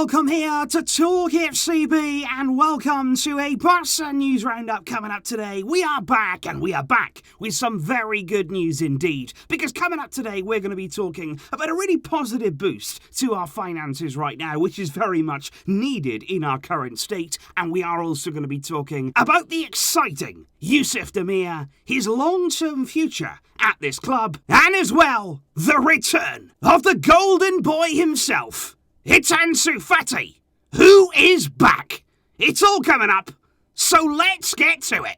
welcome here to TalkFCB and welcome to a Barca news roundup coming up today. We are back and we are back with some very good news indeed, because coming up today we're going to be talking about a really positive boost to our finances right now, which is very much needed in our current state, and we are also going to be talking about the exciting Yusuf Demir, his long-term future at this club, and as well, the return of the golden boy himself. It's Ansu Fati, who is back. It's all coming up, so let's get to it.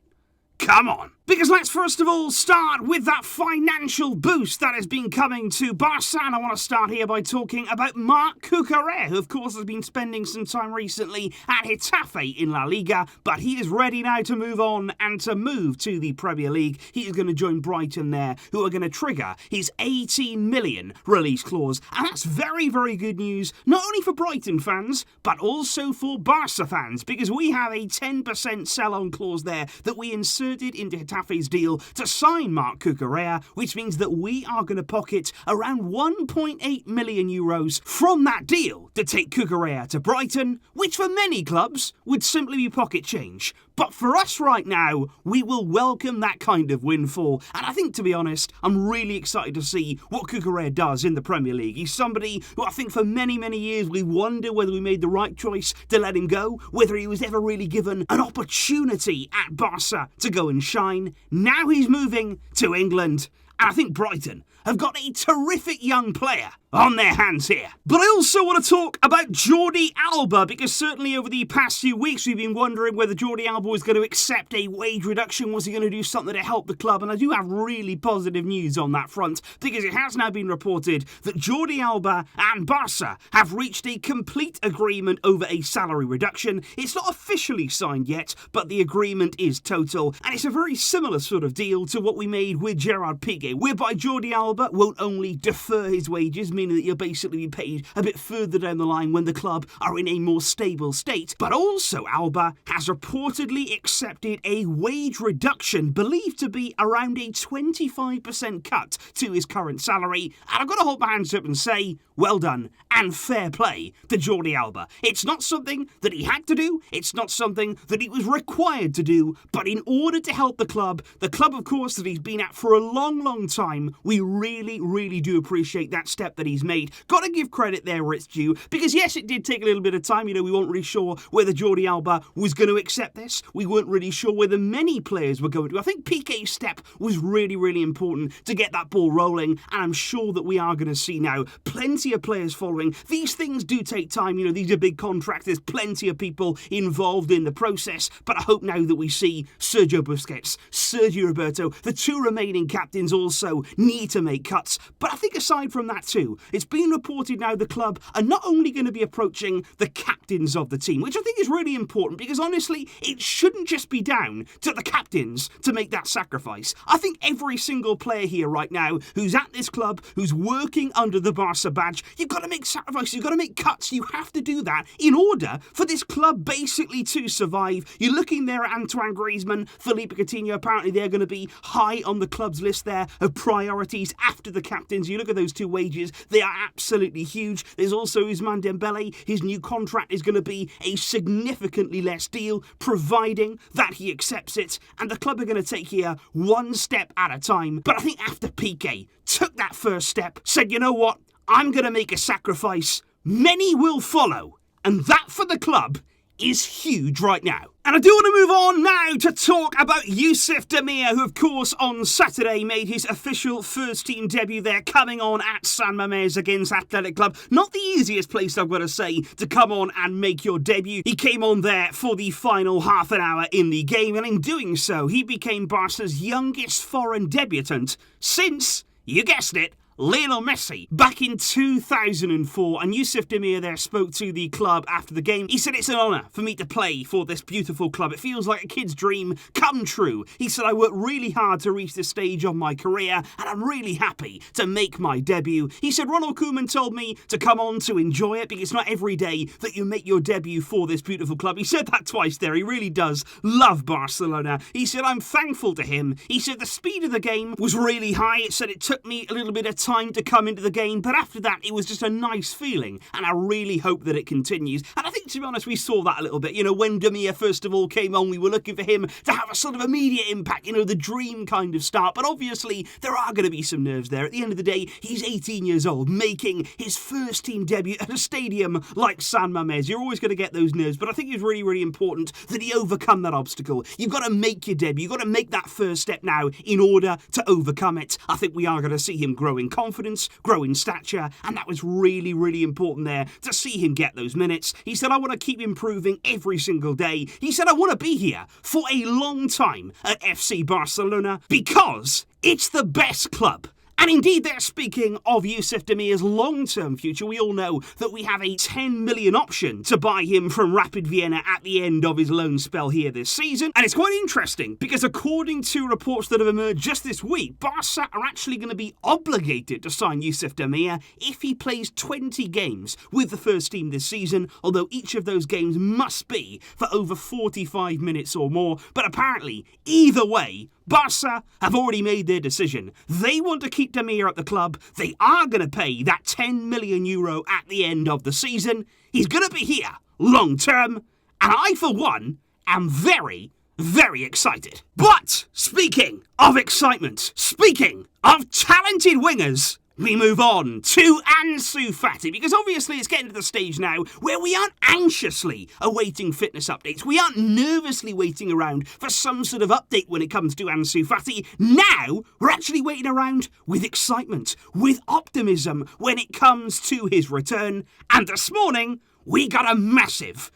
Come on. Because let's first of all start with that financial boost that has been coming to Barca, and I want to start here by talking about Marc Cucurella, who of course has been spending some time recently at Getafe in La Liga, but he is ready now to move on and to move to the Premier League. He is going to join Brighton there, who are going to trigger his 18 million release clause, and that's very, very good news, not only for Brighton fans, but also for Barca fans, because we have a 10% sell-on clause there that we inserted into Getafe's deal to sign Marc Cucurella, which means that we are going to pocket around 1.8 million euros from that deal to take Cucurella to Brighton, which for many clubs would simply be pocket change. But for us right now, we will welcome that kind of windfall. And I think, to be honest, I'm really excited to see what Cucurella does in the Premier League. He's somebody who I think for many, many years we wonder whether we made the right choice to let him go, whether he was ever really given an opportunity at Barca to go and shine. Now he's moving to England, and I think Brighton have got a terrific young player on their hands here. But I also want to talk about Jordi Alba, because certainly over the past few weeks we've been wondering whether Jordi Alba was going to accept a wage reduction. Was he going to do something to help the club? And I do have really positive news on that front, because it has now been reported that Jordi Alba and Barca have reached a complete agreement over a salary reduction. It's not officially signed yet, but the agreement is total, and it's a very similar sort of deal to what we made with Gerard Piqué, whereby Jordi Alba won't only defer his wages, meaning that you'll basically be paid a bit further down the line when the club are in a more stable state, but also Alba has reportedly accepted a wage reduction believed to be around a 25% cut to his current salary, and I've got to hold my hands up and say, well done and fair play to Jordi Alba. It's not something that he had to do, it's not something that he was required to do, but in order to help the club of course that he's been at for a long, long time, we really, really do appreciate that step that he's made. Got to give credit there where it's due, because yes, it did take a little bit of time. We weren't really sure whether Jordi Alba was going to accept this. We weren't really sure whether many players were going to. I think Piqué's step was really, really important to get that ball rolling, and I'm sure that we are going to see now plenty of players following. These things do take time. These are big contracts. There's plenty of people involved in the process, but I hope now that we see Sergio Busquets, Sergio Roberto, the two remaining captains also need to make cuts. But I think aside from that too, it's been reported now the club are not only going to be approaching the captains of the team, which I think is really important, because honestly, it shouldn't just be down to the captains to make that sacrifice. I think every single player here right now who's at this club, who's working under the Barca badge, you've got to make sacrifices, you've got to make cuts, you have to do that in order for this club basically to survive. You're looking there at Antoine Griezmann, Philippe Coutinho, apparently they're going to be high on the club's list there of priorities after the captains. You look at those two wages, they are absolutely huge. There's also Ousmane Dembele. His new contract is going to be a significantly less deal, providing that he accepts it, and the club are going to take here one step at a time. But I think after Piqué took that first step, said, you know what, I'm going to make a sacrifice, many will follow, and that for the club is huge right now. And I do want to move on now to talk about Yusuf Demir, who of course on Saturday made his official first team debut there, coming on at San Mamés against Athletic Club. Not the easiest place, I've got to say, to come on and make your debut. He came on there for the final half an hour in the game, and in doing so, he became Barca's youngest foreign debutant since, you guessed it, Lionel Messi back in 2004, and Yusuf Demir there spoke to the club after the game. He said, it's an honour for me to play for this beautiful club. It feels like a kid's dream come true. He said, I worked really hard to reach this stage of my career, and I'm really happy to make my debut. He said, Ronald Koeman told me to come on to enjoy it, because it's not every day that you make your debut for this beautiful club. He said that twice there. He really does love Barcelona. He said, I'm thankful to him. He said, the speed of the game was really high. It said it took me a little bit of time to come into the game, but after that, it was just a nice feeling, and I really hope that it continues. And I think, to be honest, we saw that a little bit. When Demir first of all came on, we were looking for him to have a sort of immediate impact, the dream kind of start. But obviously, there are going to be some nerves there. At the end of the day, he's 18 years old, making his first team debut at a stadium like San Mamés. You're always going to get those nerves, but I think it's really, really important that he overcome that obstacle. You've got to make your debut. You've got to make that first step now in order to overcome it. I think we are going to see him grow in confidence, grow in stature, and that was really, really important there to see him get those minutes. He said, I want to keep improving every single day. He said, I want to be here for a long time at FC Barcelona because it's the best club. And indeed, they're speaking of Yusuf Demir's long-term future. We all know that we have a 10 million option to buy him from Rapid Vienna at the end of his loan spell here this season. And it's quite interesting because according to reports that have emerged just this week, Barca are actually going to be obligated to sign Yusuf Demir if he plays 20 games with the first team this season, although each of those games must be for over 45 minutes or more. But apparently, either way, Barca have already made their decision. They want to keep Demir at the club. They are going to pay that 10 million euro at the end of the season. He's going to be here long term. And I, for one, am very, very excited. But speaking of excitement, speaking of talented wingers, we move on to Ansu Fati, because obviously it's getting to the stage now where we aren't anxiously awaiting fitness updates. We aren't nervously waiting around for some sort of update when it comes to Ansu Fati. Now, we're actually waiting around with excitement, with optimism when it comes to his return. And this morning, we got a massive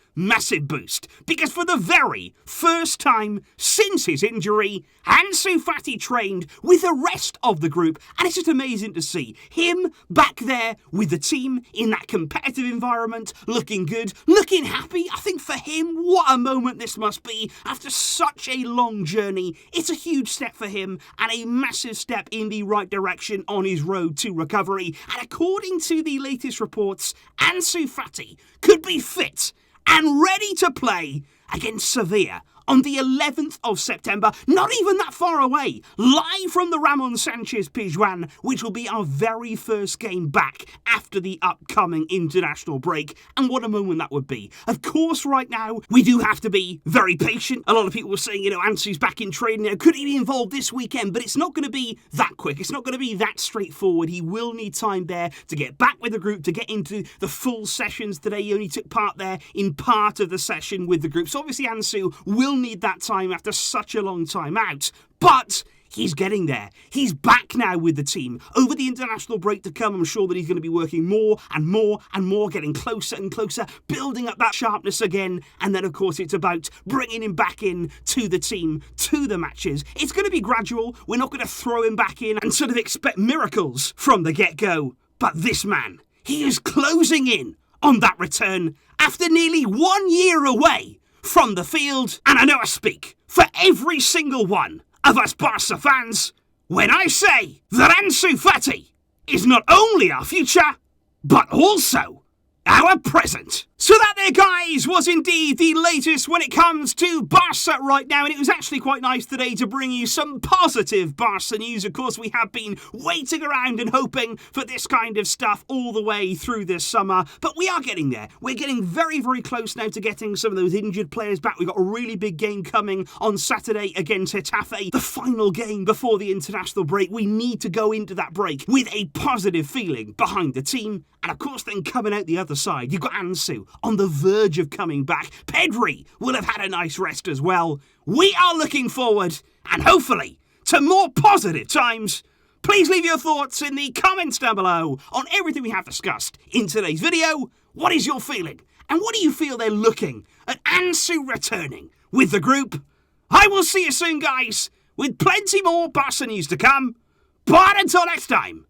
boost, because for the very first time since his injury, Ansu Fati trained with the rest of the group, and it's just amazing to see him back there with the team in that competitive environment, looking good, looking happy. I think for him, what a moment this must be after such a long journey. It's a huge step for him and a massive step in the right direction on his road to recovery. And according to the latest reports, Ansu Fati could be fit and ready to play against Sevilla on the 11th of September, not even that far away, live from the Ramon Sanchez Pizjuan, which will be our very first game back after the upcoming international break. And what a moment that would be. Of course, right now, we do have to be very patient. A lot of people were saying, Ansu's back in training. Could he be involved this weekend? But it's not going to be that quick. It's not going to be that straightforward. He will need time there to get back with the group, to get into the full sessions today. He only took part there in part of the session with the group. So obviously, Ansu will need that time after such a long time out, but he's getting there. He's back now with the team. Over the international break to come, I'm sure that he's going to be working more and more and more, getting closer and closer, building up that sharpness again. And then, of course, it's about bringing him back in to the team, to the matches. It's going to be gradual. We're not going to throw him back in and sort of expect miracles from the get-go. But this man, he is closing in on that return after nearly 1 year away from the field, and I know I speak for every single one of us Barca fans when I say that Ansu Fati is not only our future, but also our present. So that there, guys, was indeed the latest when it comes to Barca right now, and it was actually quite nice today to bring you some positive Barca news. Of course, we have been waiting around and hoping for this kind of stuff all the way through this summer, but we are getting there. We're getting very, very close now to getting some of those injured players back. We've got a really big game coming on Saturday against Getafe, the final game before the international break. We need to go into that break with a positive feeling behind the team, and of course, then coming out the other side, you've got Ansu on the verge of coming back. Pedri will have had a nice rest as well. We are looking forward, and hopefully, to more positive times. Please leave your thoughts in the comments down below on everything we have discussed in today's video. What is your feeling? And what do you feel they're looking at Ansu returning with the group? I will see you soon, guys, with plenty more Barca news to come. But until next time,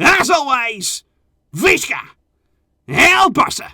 as always, Visca El Barça!